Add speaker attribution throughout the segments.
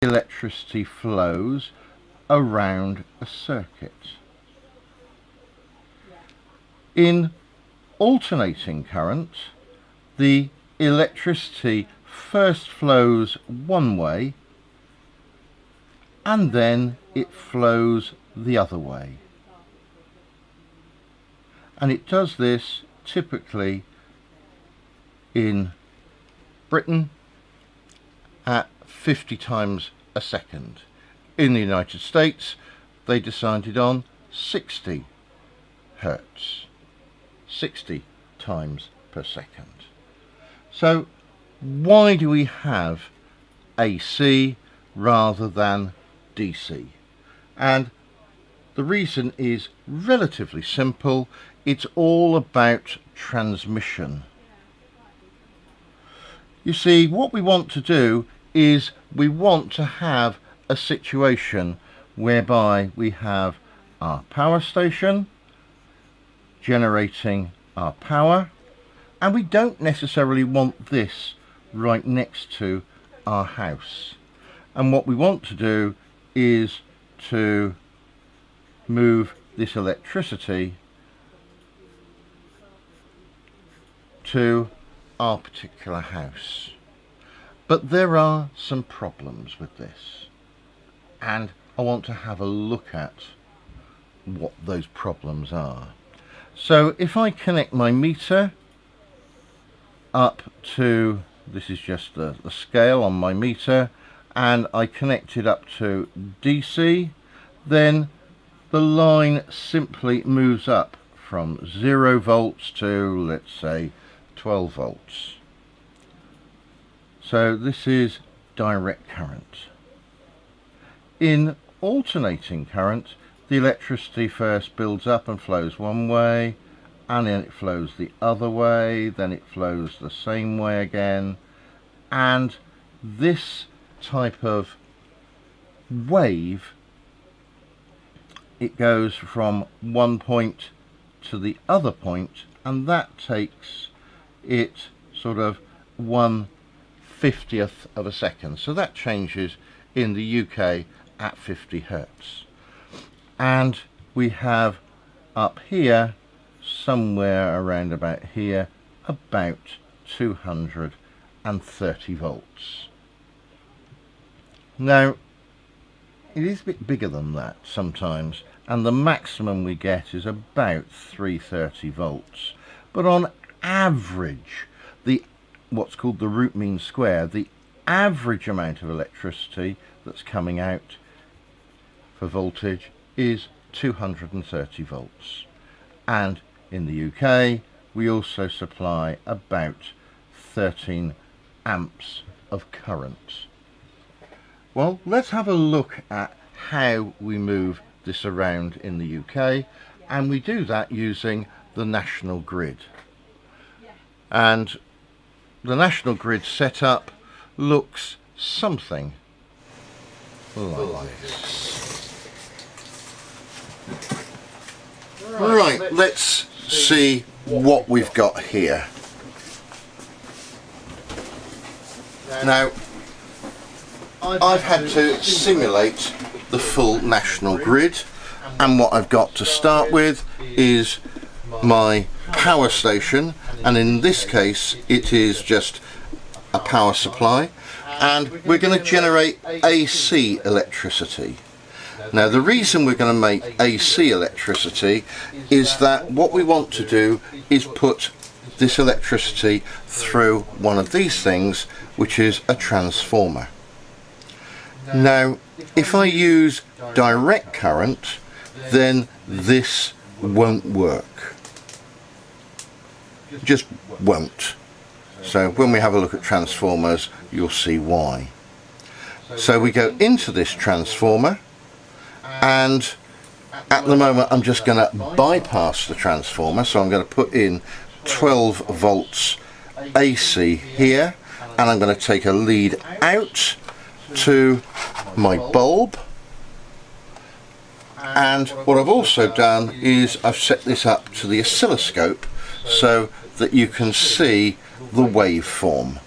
Speaker 1: electricity flows around a circuit. In alternating current, the electricity first flows one way and then it flows the other way. And it does this typically in Britain at 50 times a second. In the United States, they decided on 60 hertz, 60 times per second. So why do we have AC rather than DC? And the reason is relatively simple. It's all about transmission. You see, what we want to do is we want to have a situation whereby we have our power station generating our power, and we don't necessarily want this right next to our house. And what we want to do is to move this electricity to our particular house. But there are some problems with this, and I want to have a look at what those problems are. So if I connect my meter up to, this is just the scale on my meter, and I connect it up to DC, then the line simply moves up from 0 volts to, let's say, 12 volts. So this is direct current. In alternating current, the electricity first builds up and flows one way, and then it flows the other way, then it flows the same way again, and this type of wave, it goes from one point to the other point, and that takes it sort of 1/50th of a second. So that changes in the UK at 50 hertz. And we have up here, somewhere around about here, about 230 volts. Now, it is a bit bigger than that sometimes, and the maximum we get is about 330 volts. But on average, what's called the root mean square, the average amount of electricity that's coming out for voltage is 230 volts. And in the UK, we also supply about 13 amps of current. Well, let's have a look at how we move this around in the UK, and we do that using the national grid. And the national grid setup looks something like this. Right, let's see what we've got here. Now, I've had to simulate the full national grid, and what I've got to start with is my power station, and in this case it is just a power supply, and we're going to generate AC electricity. Now, the reason we're going to make AC electricity is that what we want to do is put this electricity through one of these things, which is a transformer. Now, if I use direct current, then this won't work. Just won't. So when we have a look at transformers, you'll see why. So we go into this transformer, and at the moment I'm just going to bypass the transformer, so I'm going to put in 12 volts AC here, and I'm going to take a lead out to my bulb. And what I've also done is I've set this up to the oscilloscope so that you can see the waveform.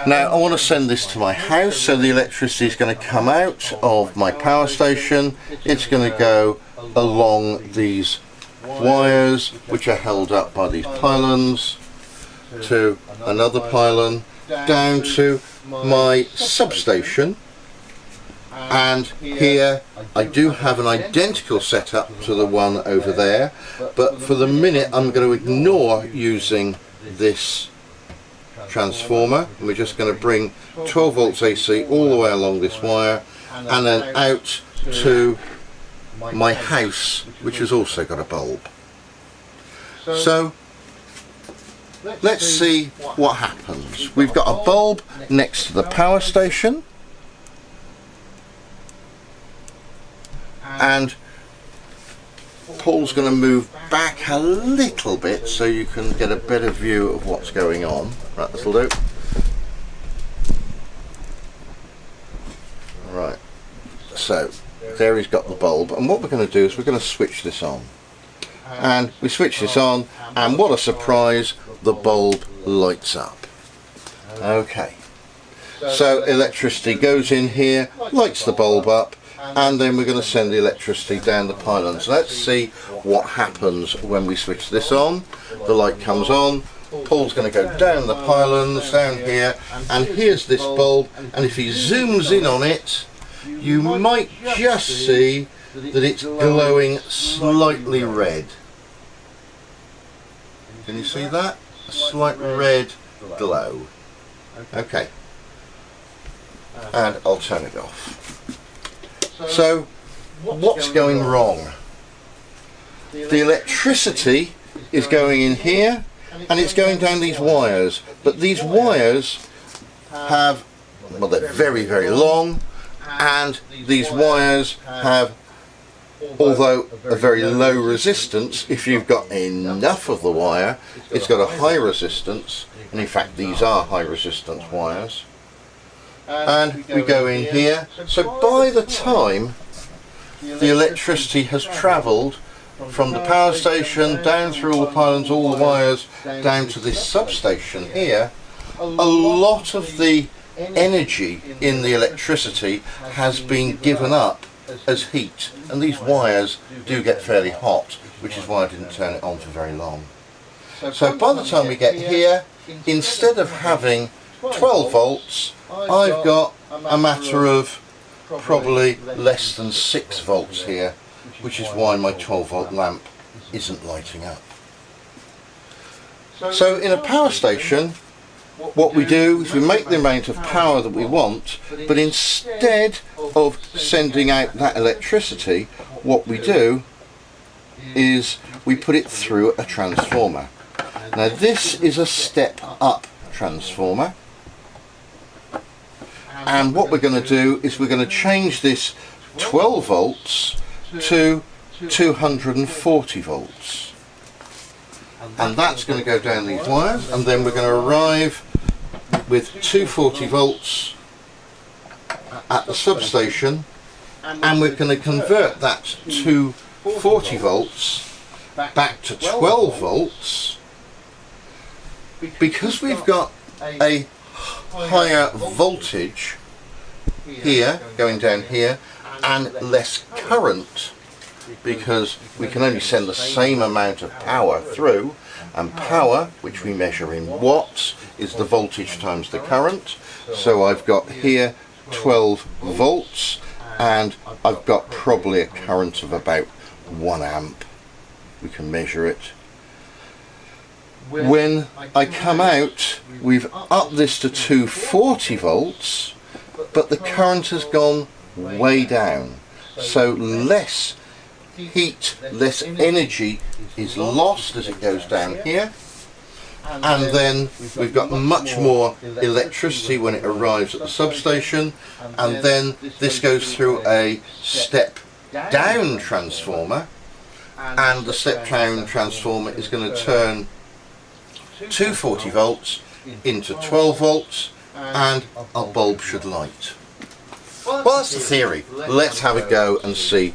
Speaker 1: Now I want to send this to my house, so the electricity is going to come out of my power station. It's going to go along these wires which are held up by these pylons to another pylon down to my substation, and here I do have an identical setup to the one over there, but for the minute I'm going to ignore using this transformer. We're just going to bring 12 volts AC all the way along this wire and then out to my house, which has also got a bulb. So let's see what happens. We've got a bulb next to the power station, and Paul's going to move back a little bit so you can get a better view of what's going on. Right, this'll do. Right, so there he's got the bulb, and what we're going to do is we're going to switch this on. And we switch this on, and what a surprise, the bulb lights up. Okay, so electricity goes in here, lights the bulb up, and then we're going to send the electricity down the pylons. Let's see what happens when we switch this on. The light comes on, Paul's going to go down the pylons, down here, and here's this bulb, and if he zooms in on it, you might just see that it's glowing slightly red. Can you see that? A slight red glow. Okay. And I'll turn it off. So, what's going wrong? The electricity is going in here and it's going down these wires, but these wires have, well, they're very, very long, and these wires have, although a very low resistance, if you've got enough of the wire, it's got a high resistance, and in fact these are high resistance wires. And we go in here, so by the time the electricity has travelled from the power station down through all the pylons, all the wires, down to this substation here, a lot of the energy in the electricity has been given up as heat, and these wires do get fairly hot, which is why I didn't turn it on for very long. So by the time we get here, instead of having 12 volts, I've got a matter of probably less than 6 volts here, which is why my 12 volt lamp isn't lighting up. So in a power station, what we do is we make the amount of power that we want, but instead of sending out that electricity, what we do is we put it through a transformer. Now this is a step up transformer, and what we're going to do is we're going to change this 12 volts to 240 volts, and that's going to go down these wires, and then we're going to arrive with 240 volts at the substation, and we're going to convert that 240 volts back to 12 volts because we've got a higher voltage here going down here and less current, because we can only send the same amount of power through, and power, which we measure in watts, is the voltage times the current. So I've got here 12 volts, and I've got probably a current of about 1 amp. We can measure it. When I come out, we've upped this to 240 volts, but the current has gone way down. So less heat, less energy is lost as it goes down here, and then we've got much more electricity when it arrives at the substation, and then this goes through a step down transformer, and the step down transformer is going to turn 240 volts into 12 volts, and our bulb should light. Well, that's the theory. Let's have a go and see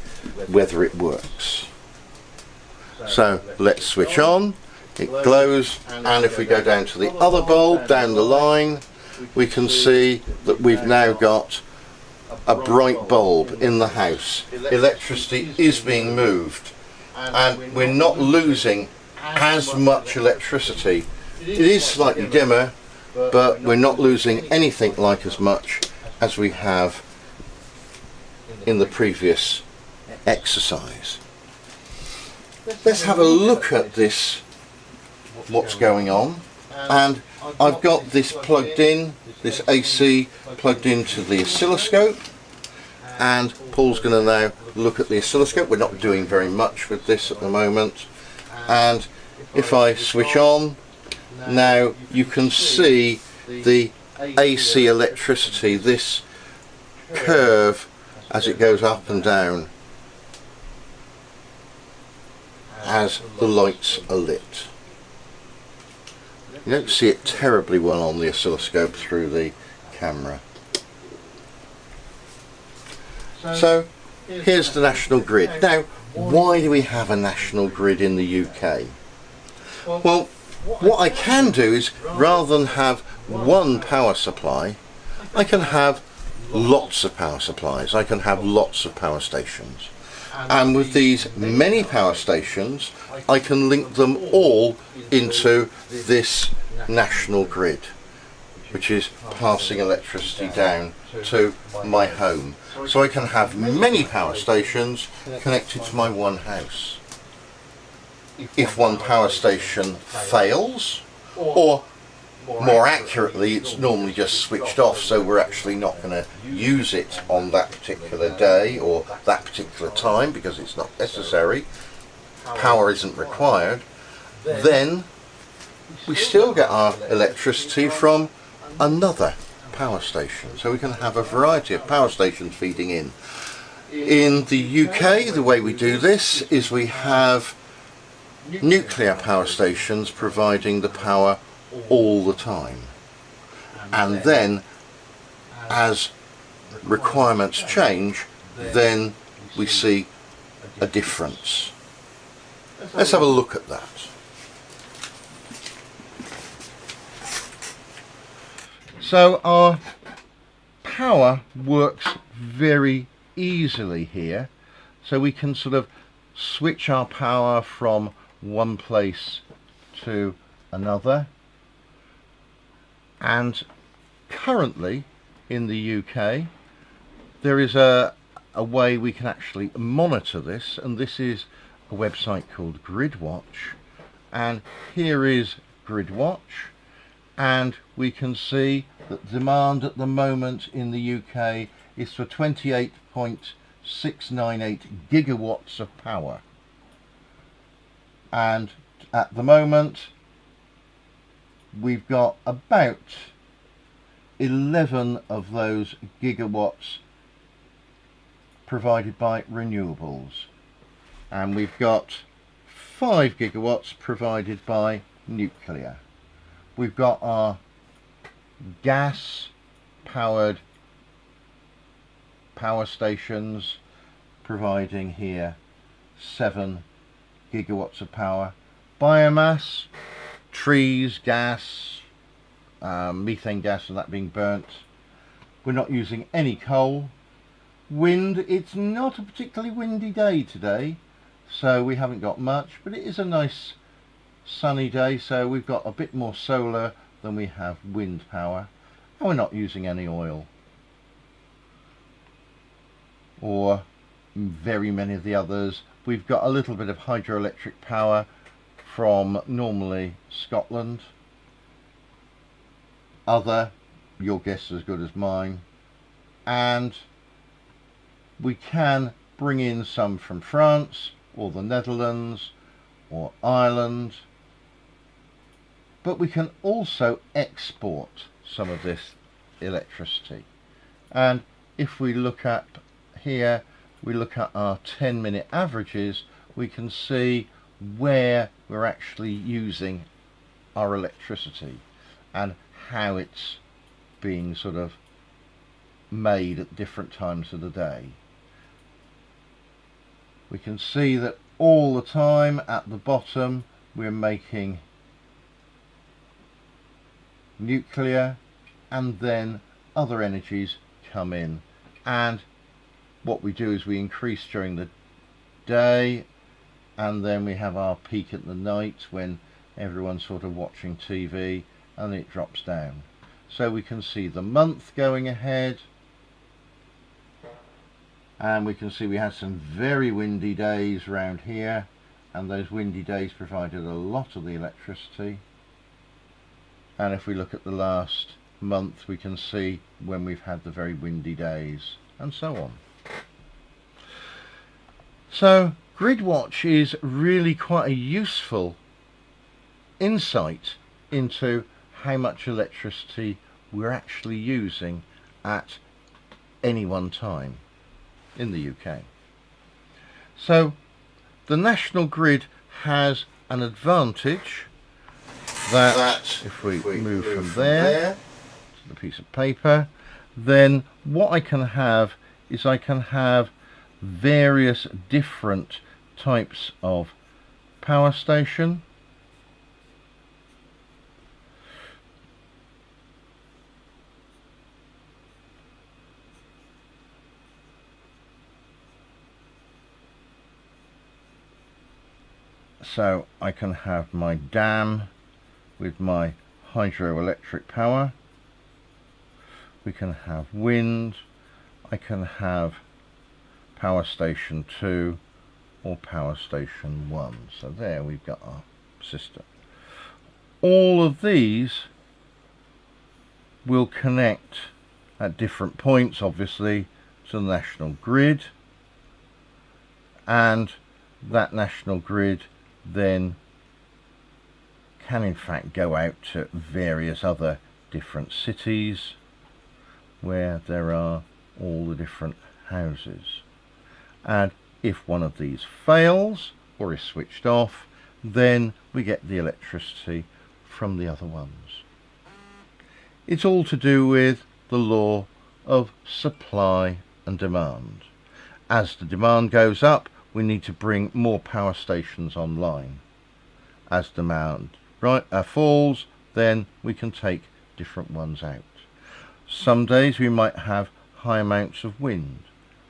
Speaker 1: whether it works. So let's switch on, it glows, and if we go down to the other bulb down the line, we can see that we've now got a bright bulb in the house. Electricity is being moved, and we're not losing as much electricity. It is slightly dimmer, but we're not losing anything like as much as we have in the previous exercise. Let's have a look at this, what's going on. And I've got this plugged in, this AC plugged into the oscilloscope, and Paul's going to now look at the oscilloscope. We're not doing very much with this at the moment, and if I switch on, now you can see the AC electricity, this curve as it goes up and down as the lights are lit. You don't see it terribly well on the oscilloscope through the camera. So here's the national grid. Now, why do we have a national grid in the UK? Well, what I can do is, rather than have one power supply, I can have lots of power supplies. I can have lots of power stations. And with these many power stations, I can link them all into this national grid, which is passing electricity down to my home. So I can have many power stations connected to my one house. If one power station fails, or more accurately, it's normally just switched off, so we're actually not going to use it on that particular day or that particular time because it's not necessary, power isn't required, then we still get our electricity from another power station. So we can have a variety of power stations feeding in. In the UK, the way we do this is we have nuclear power stations providing the power all the time, and then as requirements change, then we see a difference. Let's have a look at that. So our power works very easily here, so we can sort of switch our power from one place to another. And currently in the UK there is a way we can actually monitor this, and this is a website called GridWatch, and here is GridWatch, and we can see that demand at the moment in the UK is for 28.698 gigawatts of power, and at the moment we've got about 11 of those gigawatts provided by renewables, and we've got 5 gigawatts provided by nuclear. We've got our gas powered power stations providing here 7 gigawatts of power. Biomass, trees, gas, methane gas and that being burnt. We're not using any coal. Wind, it's not a particularly windy day today, so we haven't got much, but it is a nice sunny day, so we've got a bit more solar than we have wind power, and we're not using any oil or very many of the others. We've got a little bit of hydroelectric power from normally Scotland. Other, your guess is as good as mine, and we can bring in some from France or the Netherlands or Ireland, but we can also export some of this electricity. And if we look at here, we look at our 10-minute averages, we can see where we're actually using our electricity and how it's being sort of made at different times of the day. We can see that all the time at the bottom we're making nuclear, and then other energies come in, and what we do is we increase during the day, and then we have our peak at the night when everyone's sort of watching TV, and it drops down. So we can see the month going ahead, and we can see we had some very windy days around here, and those windy days provided a lot of the electricity. And if we look at the last month, we can see when we've had the very windy days, and so on. So GridWatch is really quite a useful insight into how much electricity we're actually using at any one time in the UK. So the national grid has an advantage that if we move from there to the piece of paper, then what I can have is I can have various different types of power station. So I can have my dam with my hydroelectric power. We can have wind. I can have power station 2 or power station 1. So there we've got our system. All of these will connect at different points, obviously, to the national grid, and that national grid then can in fact go out to various other different cities where there are all the different houses. And if one of these fails or is switched off, then we get the electricity from the other ones. It's all to do with the law of supply and demand. As the demand goes up, we need to bring more power stations online. As demand falls, then we can take different ones out. Some days we might have high amounts of wind.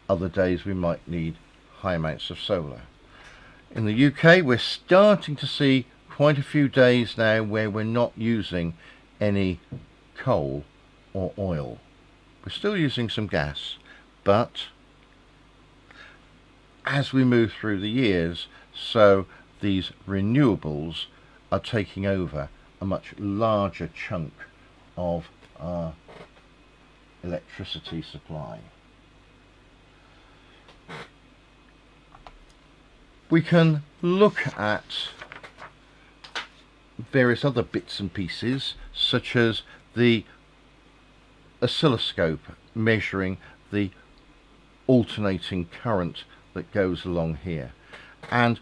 Speaker 1: Other days we might need high amounts of solar. In the UK, we're starting to see quite a few days now where we're not using any coal or oil. We're still using some gas, but as we move through the years, so these renewables are taking over a much larger chunk of our electricity supply. We can look at various other bits and pieces, such as the oscilloscope measuring the alternating current that goes along here. And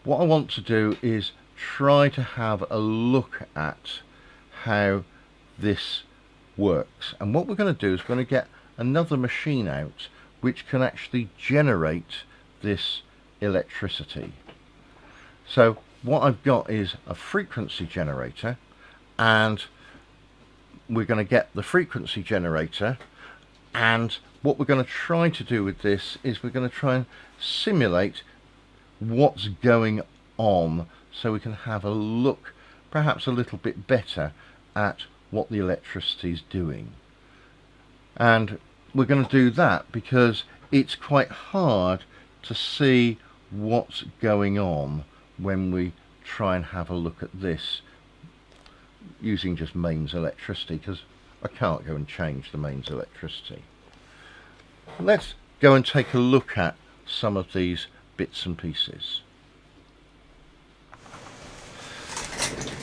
Speaker 1: what I want to do is try to have a look at how this works. And what we're going to do is we're going to get another machine out which can actually generate this electricity. So what I've got is a frequency generator, and we're going to get the frequency generator, and what we're going to try to do with this is we're going to try and simulate what's going on so we can have a look perhaps a little bit better at what the electricity is doing. And we're going to do that because it's quite hard to see what's going on when we try and have a look at this using just mains electricity, because I can't go and change the mains electricity. Let's go and take a look at some of these bits and pieces.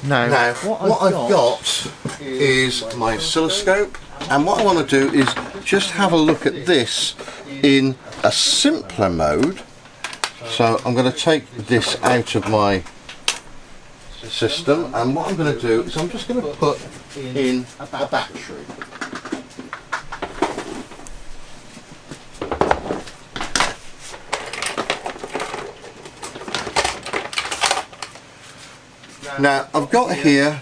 Speaker 1: Now what I've got is my oscilloscope, and what I want to do is just have a look at this in a simpler mode. So I'm going to take this out of my system, and what I'm going to do is I'm just going to put in a battery. Now I've got here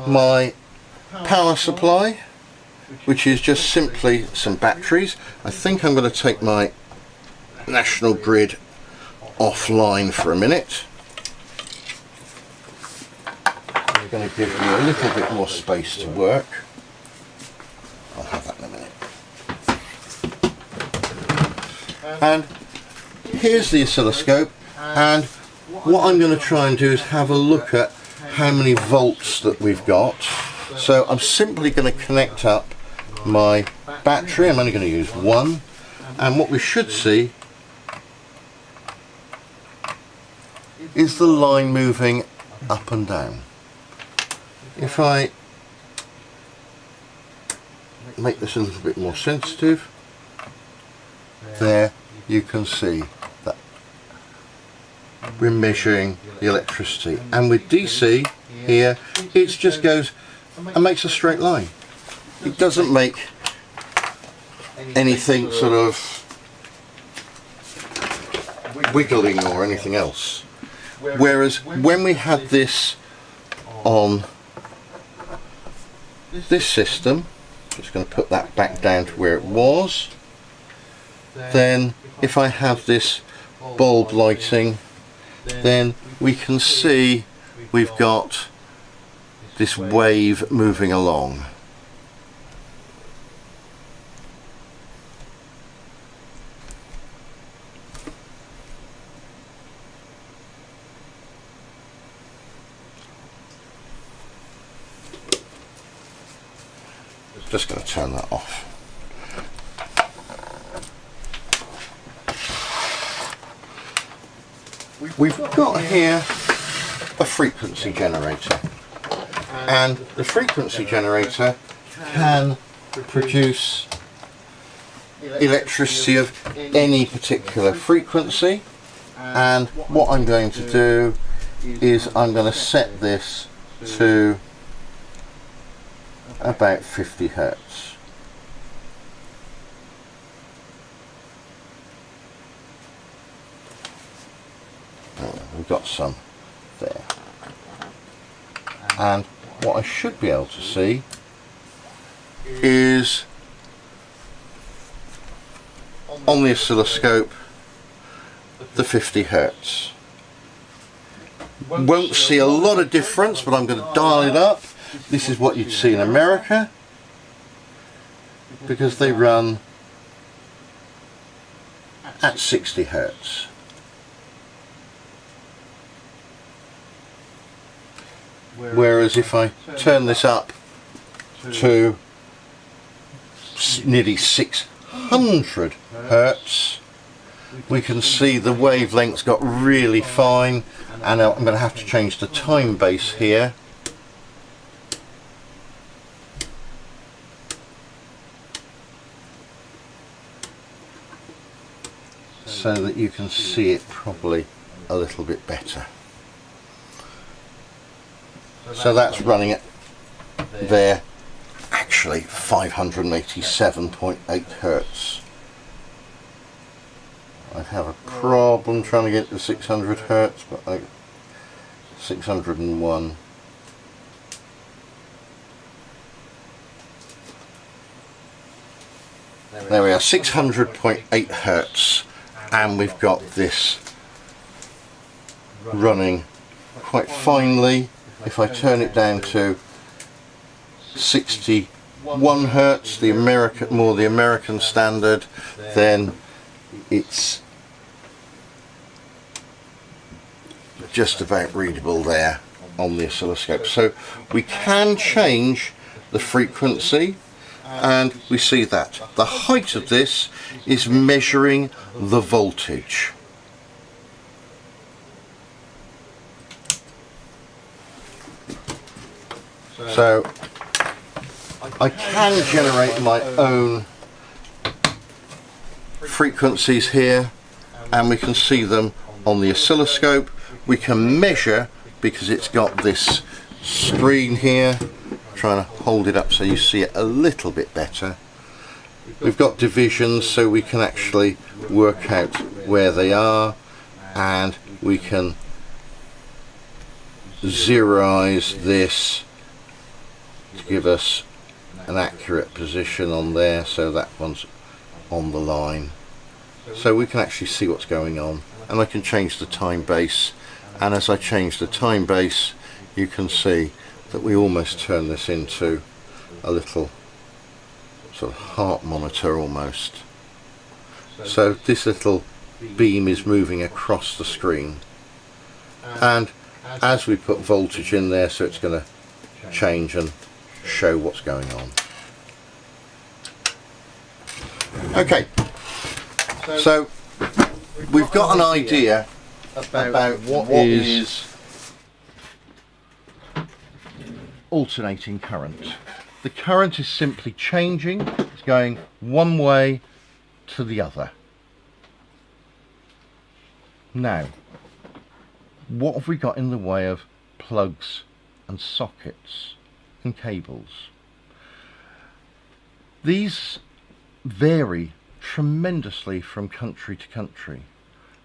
Speaker 1: my power supply, which is just simply some batteries. I think I'm going to take my national grid offline for a minute. I'm going to give me a little bit more space to work. I'll have that in a minute. And here's the oscilloscope, and what I'm going to try and do is have a look at how many volts that we've got. So I'm simply going to connect up my battery. I'm only going to use one, and what we should see is the line moving up and down. If I make this a little bit more sensitive, there you can see that we're measuring the electricity, and with DC here it just goes and makes a straight line. It doesn't make anything sort of wiggling or anything else. Whereas when we had this on this system, just going to put that back down to where it was, then if I have this bulb lighting, then we can see we've got this wave moving along. Just going to turn that off. We've got here a frequency generator, and the frequency generator can produce electricity of any particular frequency, and what I'm going to do is I'm going to set this to about 50 hertz. We've got some there, and what I should be able to see is on the oscilloscope the 50 hertz. Won't see a lot of difference, but I'm going to dial it up. This is what you'd see in America, because they run at 60 hertz. Whereas if I turn this up to nearly 600 hertz, we can see the wavelengths got really fine, and I'm going to have to change the time base here. So that you can see it probably a little bit better. So that's running at there, actually 587.8 hertz. I have a problem trying to get to 600 hertz, but 601. There we are, 600.8 hertz, and we've got this running quite finely. If I turn it down to 61 hertz, the American standard, then it's just about readable there on the oscilloscope. So we can change the frequency, and we see that the height of this is measuring the voltage. So I can generate my own frequencies here, and we can see them on the oscilloscope. We can measure, because it's got this screen here. I'm trying to hold it up so you see it a little bit better. We've got divisions, so we can actually work out where they are, and we can zeroize this to give us an accurate position on there, so that one's on the line, so we can actually see what's going on. And I can change the time base, and as I change the time base you can see that we almost turn this into a little sort of heart monitor almost. So this little beam is moving across the screen, and as we put voltage in there, so it's going to change and show what's going on. Okay, so we've got an idea about what is alternating current. The current is simply changing, it's going one way to the other. Now, what have we got in the way of plugs and sockets and cables? These vary tremendously from country to country.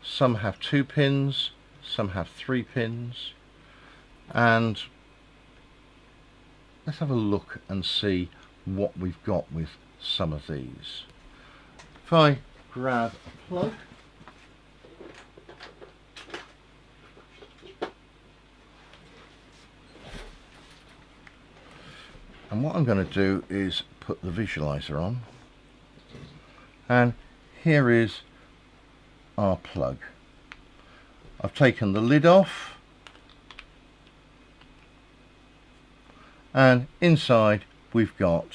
Speaker 1: Some have 2 pins, some have 3 pins, and let's have a look and see what we've got with some of these. If I grab a plug, and what I'm going to do is put the visualizer on, and here is our plug. I've taken the lid off, and inside we've got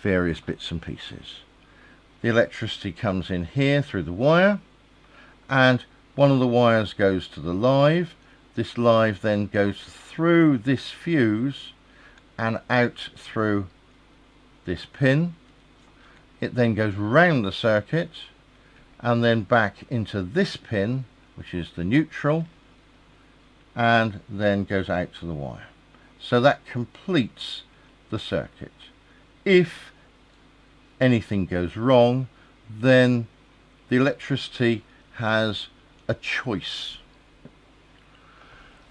Speaker 1: various bits and pieces. The electricity comes in here through the wire, and one of the wires goes to the live. This live then goes through this fuse and out through this pin. It then goes round the circuit and then back into this pin, which is the neutral, and then goes out to the wire. So that completes the circuit. If anything goes wrong, then the electricity has a choice.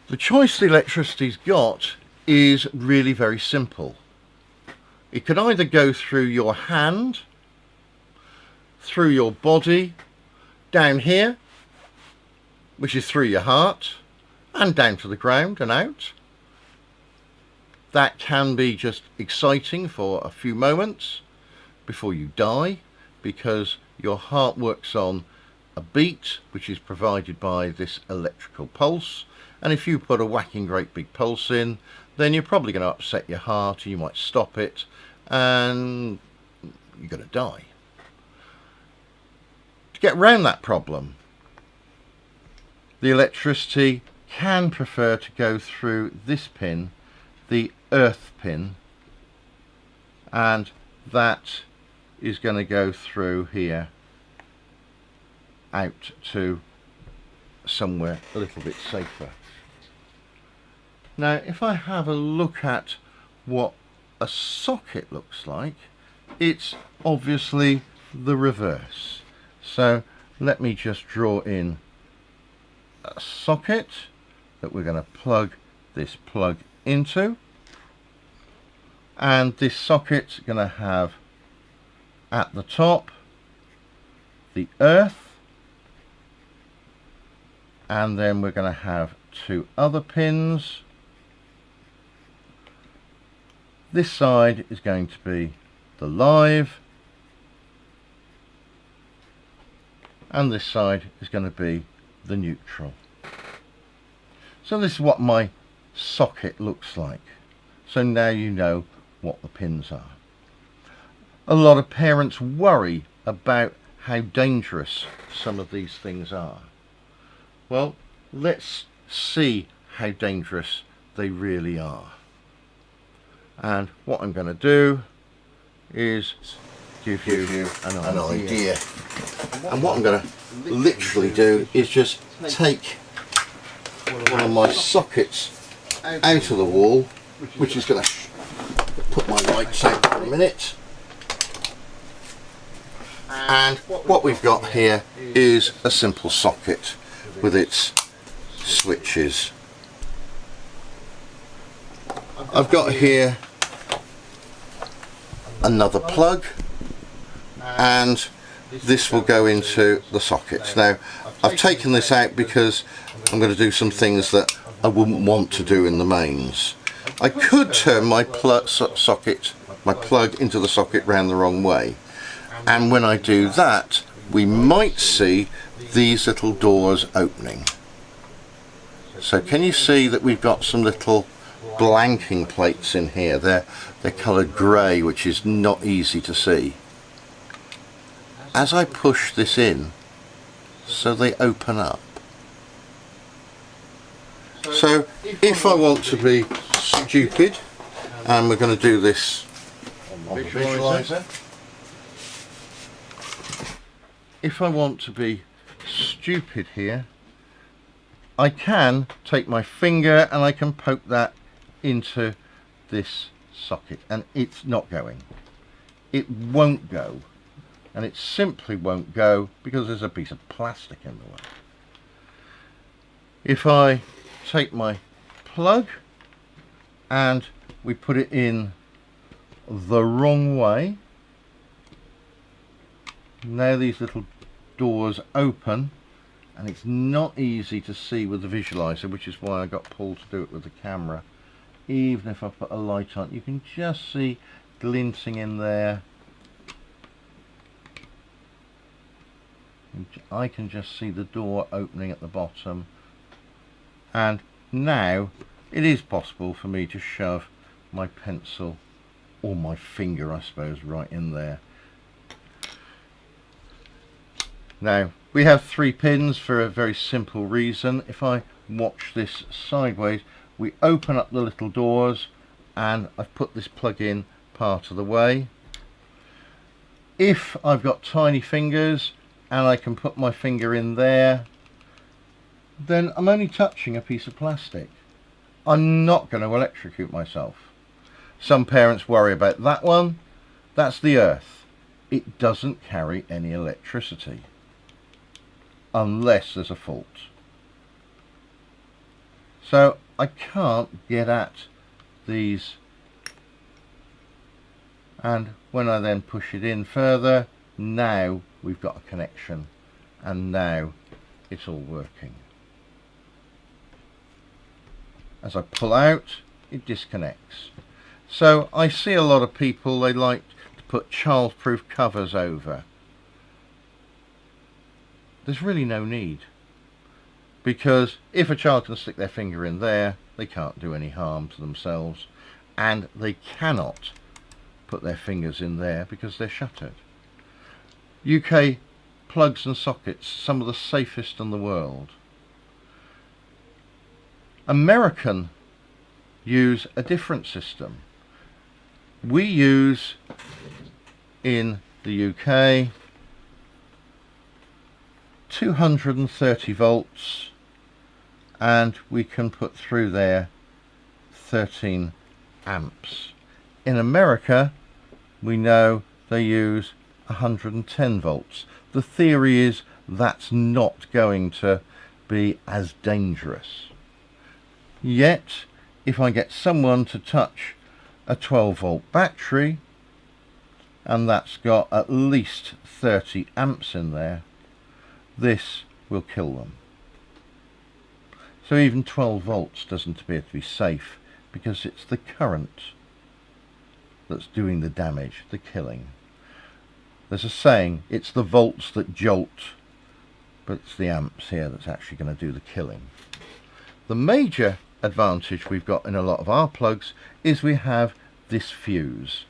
Speaker 1: The choice the electricity's got is really very simple. It can either go through your hand, through your body, down here, which is through your heart, and down to the ground and out. That can be just exciting for a few moments before you die, because your heart works on a beat which is provided by this electrical pulse, and if you put a whacking great big pulse in, then you're probably going to upset your heart, and you might stop it and you're going to die. To get around that problem, the electricity can prefer to go through this pin, the earth pin, and that is going to go through here out to somewhere a little bit safer. Now, if I have a look at what a socket looks like, it's obviously the reverse. So let me just draw in a socket that we're going to plug this plug into, and this socket's going to have at the top the earth, and then we're going to have 2 other pins. This side is going to be the live, and this side is going to be the neutral. So this is what my socket looks like. So now you know what the pins are. A lot of parents worry about how dangerous some of these things are. Well, let's see how dangerous they really are. And what I'm going to do is give you an idea. And what I'm going to literally do is just take one of my sockets out of the wall, which is going to put my lights out for a minute. And what we've got here is a simple socket with its switches. I've got here another plug, and this will go into the sockets. Now I've taken this out because I'm going to do some things that I wouldn't want to do in the mains. I could turn my plug into the socket round the wrong way, and when I do that we might see these little doors opening. So can you see that we've got some little blanking plates in here? They're coloured grey, which is not easy to see. As I push this in, so they open up. So if I want to be stupid, and we're going to do this on the visualizer. If I want to be stupid here, I can take my finger and I can poke that into this socket, and it's not going. It won't go, and it simply won't go because there's a piece of plastic in the way. If I take my plug and we put it in the wrong way, now these little doors open, and it's not easy to see with the visualizer, which is why I got Paul to do it with the camera. Even if I put a light on, you can just see glinting in there. I can just see the door opening at the bottom, and now it is possible for me to shove my pencil, or my finger I suppose, right in there. Now we have 3 pins for a very simple reason. If I watch this sideways, we open up the little doors, and I've put this plug in part of the way. If I've got tiny fingers and I can put my finger in there, then I'm only touching a piece of plastic. I'm not going to electrocute myself. Some parents worry about that one. That's the earth. It doesn't carry any electricity unless there's a fault. So I can't get at these, and when I then push it in further, now we've got a connection, and now it's all working. As I pull out, it disconnects. So I see a lot of people, they like to put child-proof covers over. There's really no need, because if a child can stick their finger in there, they can't do any harm to themselves, and they cannot put their fingers in there because they're shuttered. UK plugs and sockets, some of the safest in the world. American use a different system. We use in the UK 230 volts, and we can put through there 13 amps. In America we know they use 110 volts. The theory is that's not going to be as dangerous. Yet if I get someone to touch a 12 volt battery, and that's got at least 30 amps in there, this will kill them. So even 12 volts doesn't appear to be safe, because it's the current that's doing the damage, the killing. There's a saying, it's the volts that jolt, but it's the amps here that's actually going to do the killing. The major advantage we've got in a lot of our plugs is we have this fuse.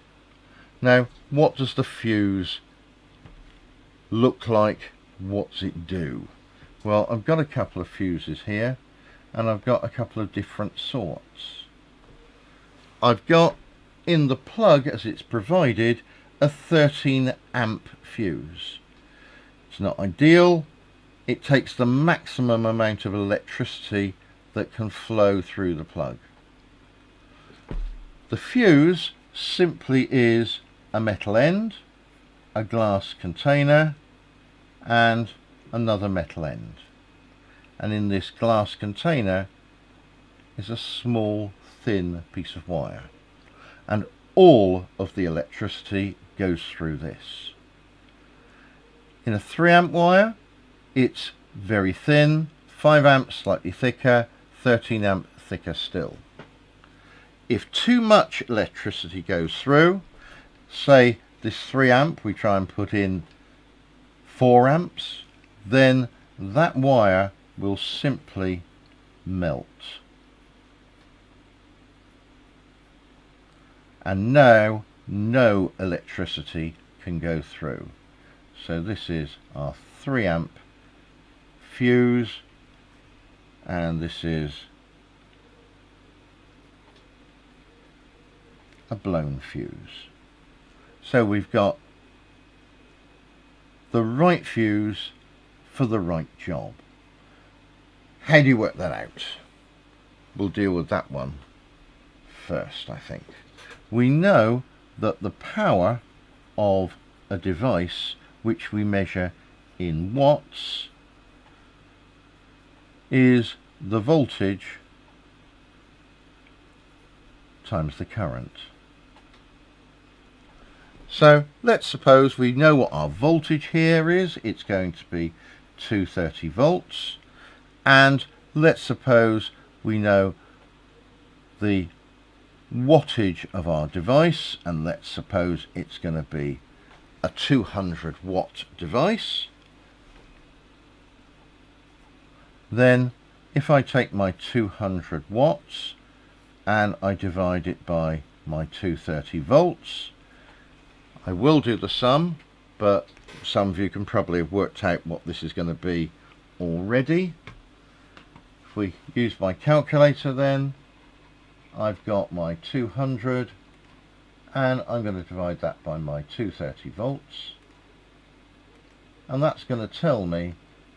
Speaker 1: Now, what does the fuse look like? What's it do? Well, I've got a couple of fuses here, and I've got a couple of different sorts. I've got in the plug, as it's provided, a 13 amp fuse. It's not ideal. It takes the maximum amount of electricity that can flow through the plug. The fuse simply is a metal end, a glass container, and another metal end. And in this glass container is a small thin piece of wire. And all of the electricity goes through this. In a 3 amp wire, it's very thin, 5 amps slightly thicker, 13 amp thicker still. If too much electricity goes through, say this 3 amp we try and put in 4 amps, then that wire will simply melt. And now no electricity can go through. So this is our 3 amp fuse, and this is a blown fuse. So we've got the right fuse for the right job. How do you work that out? We'll deal with that one first, I think. We know that the power of a device, which we measure in watts, is the voltage times the current. So let's suppose we know what our voltage here is. It's going to be 230 volts. And let's suppose we know the wattage of our device, and let's suppose it's going to be a 200 watt device. Then if I take my 200 watts and I divide it by my 230 volts, I will do the sum, but some of you can probably have worked out what this is going to be already. If we use my calculator, then I've got my 200 and I'm going to divide that by my 230 volts, and that's going to tell me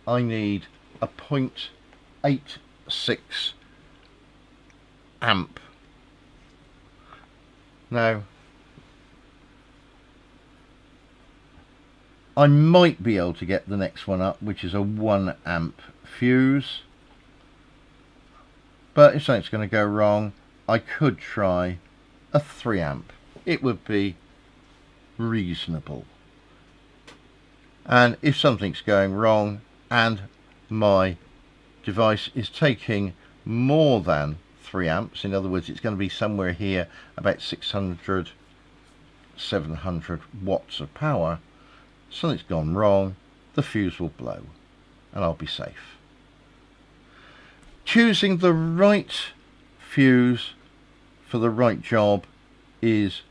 Speaker 1: I need a 0.86 amp. Now I might be able to get the next one up, which is a 1 amp fuse, but if something's going to go wrong, I could try a 3 amp. It would be reasonable. And if something's going wrong and my device is taking more than 3 amps, in other words it's going to be somewhere here about 600, 700 watts of power, something's gone wrong, the fuse will blow and I'll be safe. Choosing the right fuse for the right job is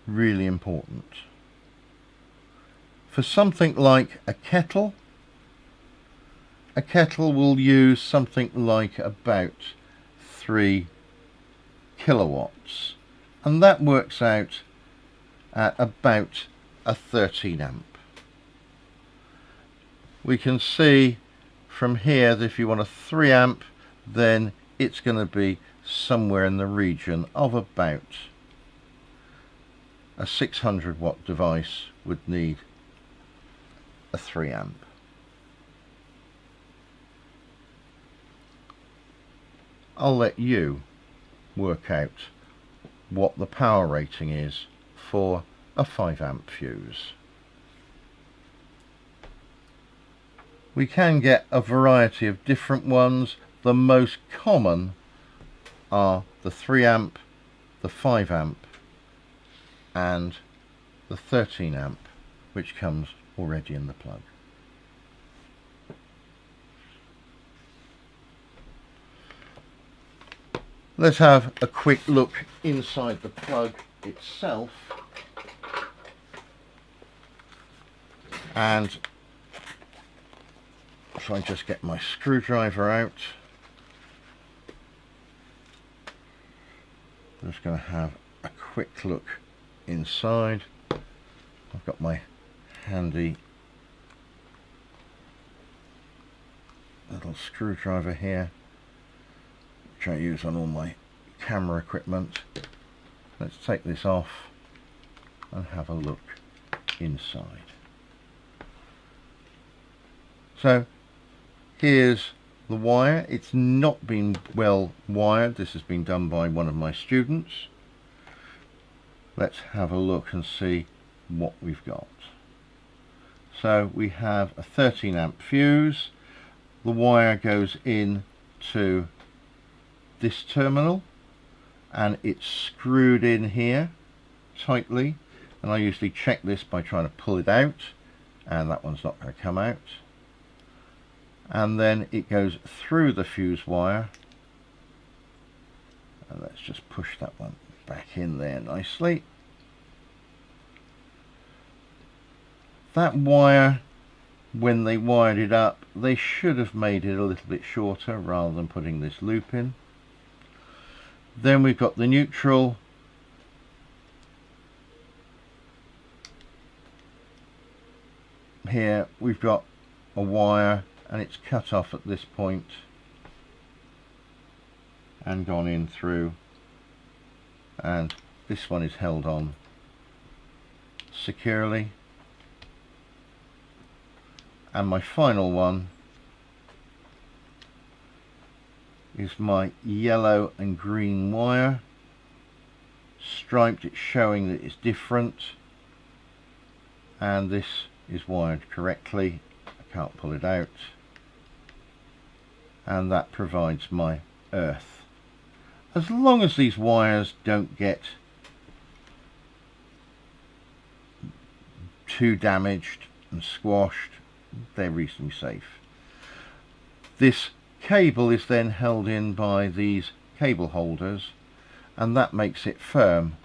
Speaker 1: really important. For something like a kettle will use something like about 3 kilowatts, and that works out at about a 13 amp. We can see from here that if you want a 3 amp, then it's going to be somewhere in the region of about a 600 watt device would need a 3 amp. I'll let you work out what the power rating is for a 5 amp fuse. We can get a variety of different ones. The most common are the 3 amp, the 5 amp and the 13 amp, which comes already in the plug. Let's have a quick look inside the plug itself, and if I just get my screwdriver out, I'm just going to have a quick look inside. I've got my handy little screwdriver here, which I use on all my camera equipment. Let's take this off and have a look inside. So here's the wire. It's not been well wired. This has been done by one of my students. let's have a look and see what we've got. So we have a 13 amp fuse. The wire goes in to this terminal and it's screwed in here tightly, and I usually check this by trying to pull it out, and that one's not going to come out. And then it goes through the fuse wire, and let's just push that one back in there nicely. That wire, when they wired it up, they should have made it a little bit shorter rather than putting this loop in. Then we've got the neutral. Here we've got a wire and it's cut off at this point and gone in through, and this one is held on securely. And my final one is my yellow and green wire, striped. It's showing that it's different, and this is wired correctly. I can't pull it out, and that provides my earth. As long as these wires don't get too damaged and squashed, they're reasonably safe. This cable is then held in by these cable holders, and that makes it firm,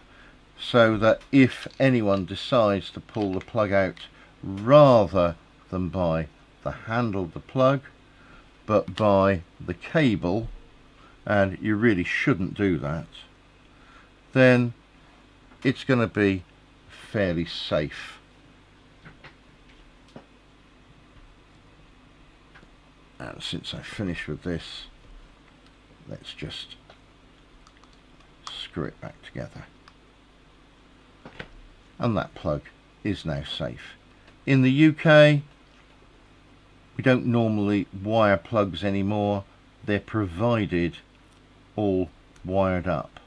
Speaker 1: so that if anyone decides to pull the plug out rather than by the handle of the plug but by the cable, and you really shouldn't do that, then it's going to be fairly safe. And since I finished with this, let's just screw it back together. And that plug is now safe. In the UK, we don't normally wire plugs anymore. They're provided all wired up.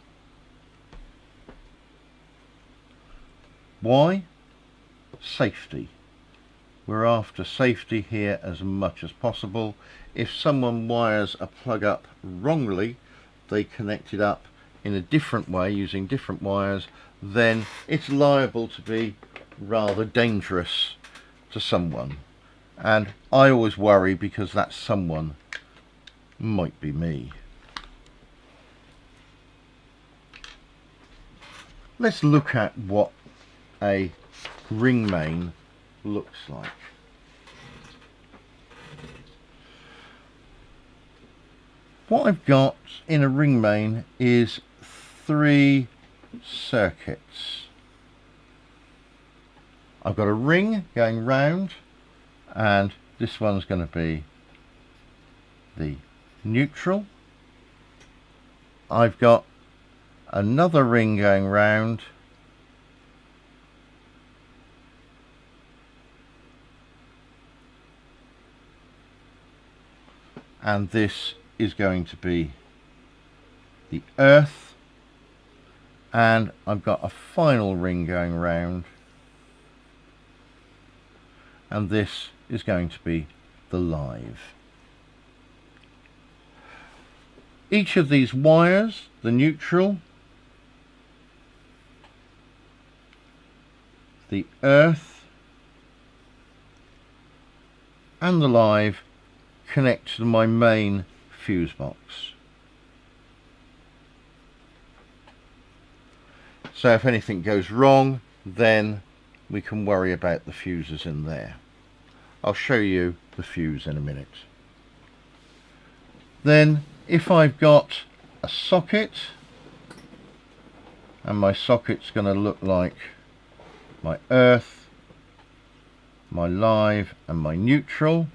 Speaker 1: Why? Safety. We're after safety here as much as possible. If someone wires a plug up wrongly, they connect it up in a different way using different wires, then it's liable to be rather dangerous to someone. And I always worry because that someone might be me. Let's look at what a ring main looks like. What I've got in a ring main is 3 circuits. I've got a ring going round, and this one's going to be the neutral. I've got another ring going round, and this is going to be the earth, and I've got a final ring going round, and this is going to be the live. Each of these wires, the neutral, the earth and the live, connect to my main fuse box. So if anything goes wrong, then we can worry about the fuses in there. I'll show you the fuse in a minute. Then if I've got a socket, and my socket's going to look like my earth, my live and my neutral,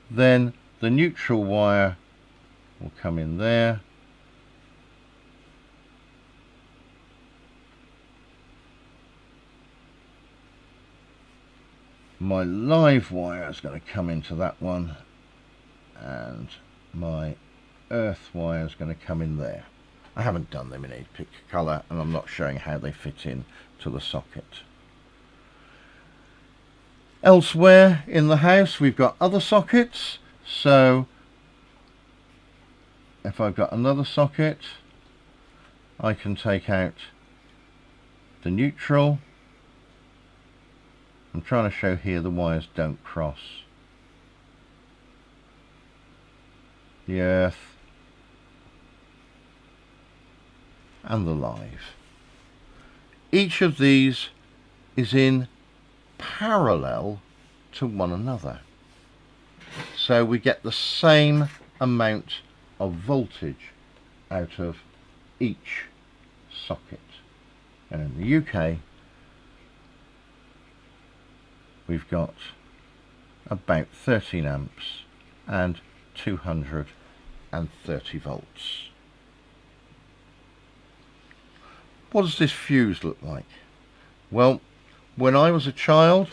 Speaker 1: then the neutral wire will come in there, my live wire is going to come into that one, and my earth wire is going to come in there. I haven't done them in any particular colour, and I'm not showing how they fit in to the socket. Elsewhere in the house we've got other sockets, so if I've got another socket I can take out the neutral. I'm trying to show here the wires don't cross. The earth and the live. Each of these is in parallel to one another, so we get the same amount of voltage out of each socket. And in the UK we've got about 13 amps and 230 volts. What does this fuse look like? Well, when I was a child,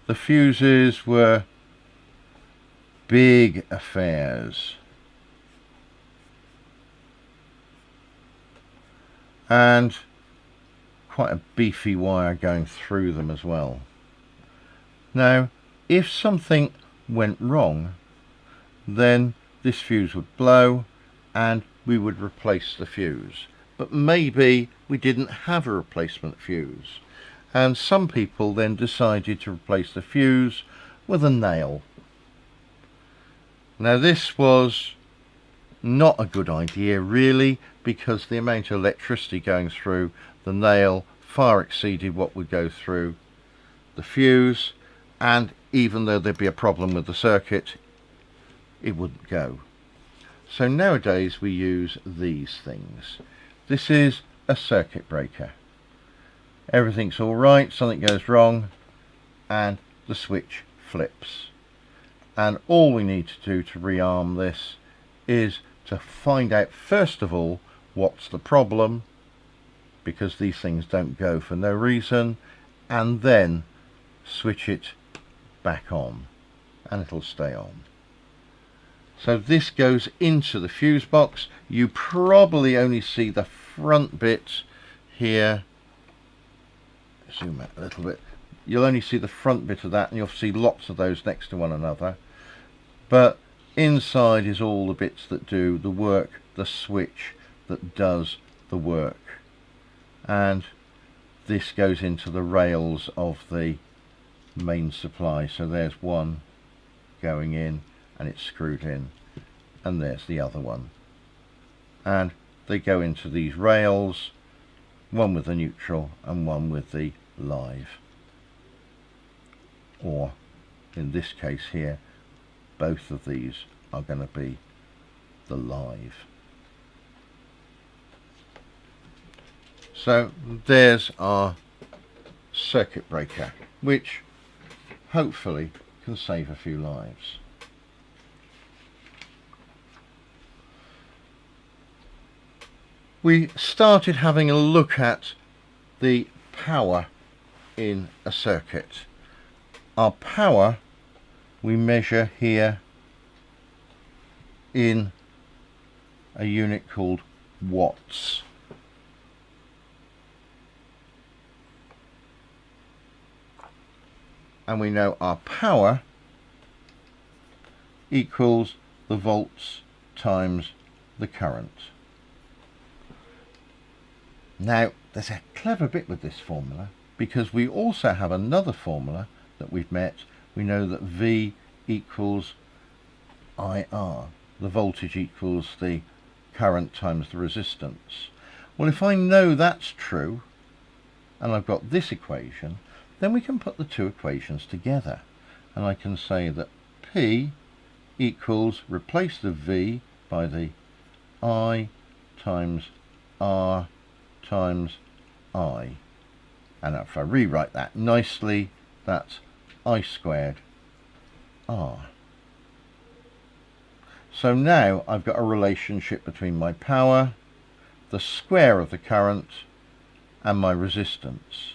Speaker 1: the fuses were big affairs. And quite a beefy wire going through them as well. Now, if something went wrong, then this fuse would blow and we would replace the fuse. But maybe we didn't have a replacement fuse, and some people then decided to replace the fuse with a nail. Now this was not a good idea really, because the amount of electricity going through the nail far exceeded what would go through the fuse, and even though there'd be a problem with the circuit, it wouldn't go. So nowadays we use these things. This is a circuit breaker. Everything's all right, something goes wrong and the switch flips, and all we need to do to rearm this is to find out first of all what's the problem, because these things don't go for no reason, and then switch it back on and it'll stay on. So this goes into the fuse box. You probably only see the front bit here. Zoom out a little bit. You'll only see the front bit of that, and you'll see lots of those next to one another. But inside is all the bits that do the work, the switch that does the work. And this goes into the rails of the main supply. So there's one going in and it's screwed in, and there's the other one, and they go into these rails, one with the neutral and one with the live, or in this case here both of these are going to be the live. So there's our circuit breaker, which hopefully can save a few lives. We started having a look at the power in a circuit. Our power we measure here in a unit called watts. And we know our power equals the volts times the current. Now there's a clever bit with this formula, because we also have another formula that we've met. We know that V equals IR, the voltage equals the current times the resistance. Well, if I know that's true and I've got this equation, then we can put the two equations together, and I can say that P equals, replace the V by the I times R times I, and if I rewrite that nicely, that's I squared R. So now I've got a relationship between my power, the square of the current, and my resistance.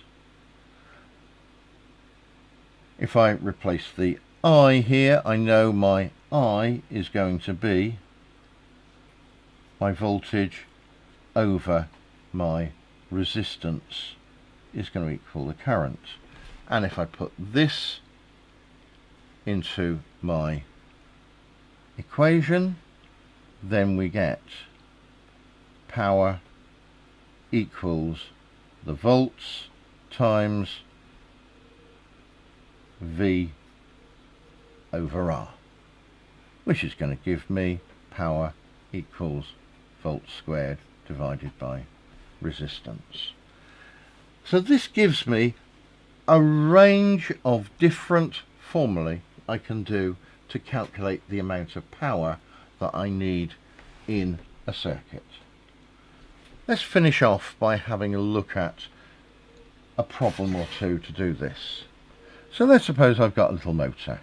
Speaker 1: If I replace the I here, I know my I is going to be my voltage over my resistance is going to equal the current. And if I put this into my equation, then we get power equals the volts times V over R, which is going to give me power equals volts squared divided by resistance. So this gives me a range of different formulae I can do to calculate the amount of power that I need in a circuit. Let's finish off by having a look at a problem or two to do this. So let's suppose I've got a little motor,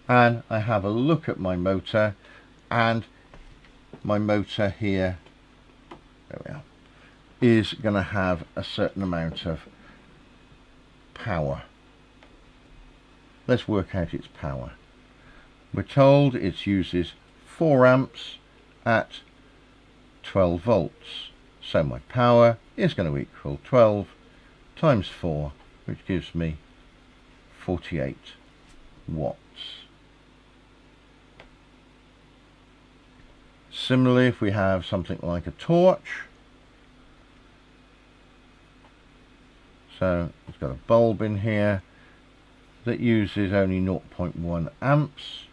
Speaker 1: and I have a look at my motor, and my motor here, there we are, is going to have a certain amount of power. Let's work out its power. We're told it uses 4 amps at 12 volts. So my power is going to equal 12 times 4, which gives me 48 watts. Similarly, if we have something like a torch, so it's got a bulb in here that uses only 0.1 amps,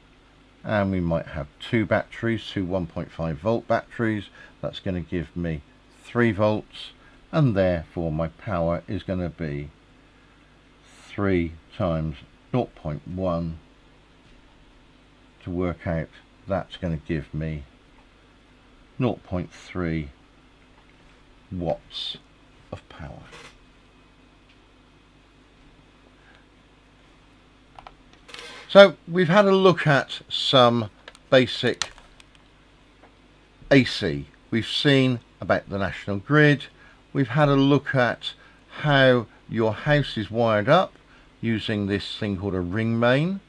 Speaker 1: and we might have 2 batteries, 2 1.5 volt batteries. That's going to give me 3 volts, and therefore my power is going to be 3 times 0.1. To work out, that's going to give me 0.3 watts of power. So we've had a look at some basic AC. We've seen about the national grid. We've had a look at how your house is wired up using this thing called a ring main,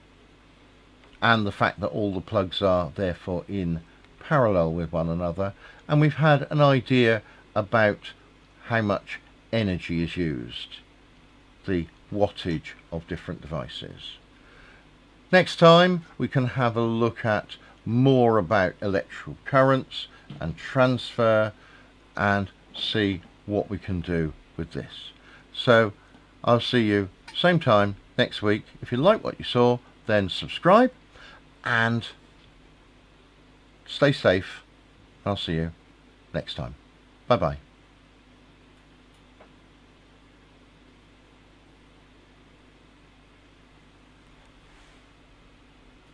Speaker 1: and the fact that all the plugs are therefore in parallel with one another. And we've had an idea about how much energy is used, the wattage of different devices. Next time we can have a look at more about electrical currents and transfer and see what we can do with this. So I'll see you same time next week. If you like what you saw, then subscribe and stay safe. I'll see you next time. Bye bye.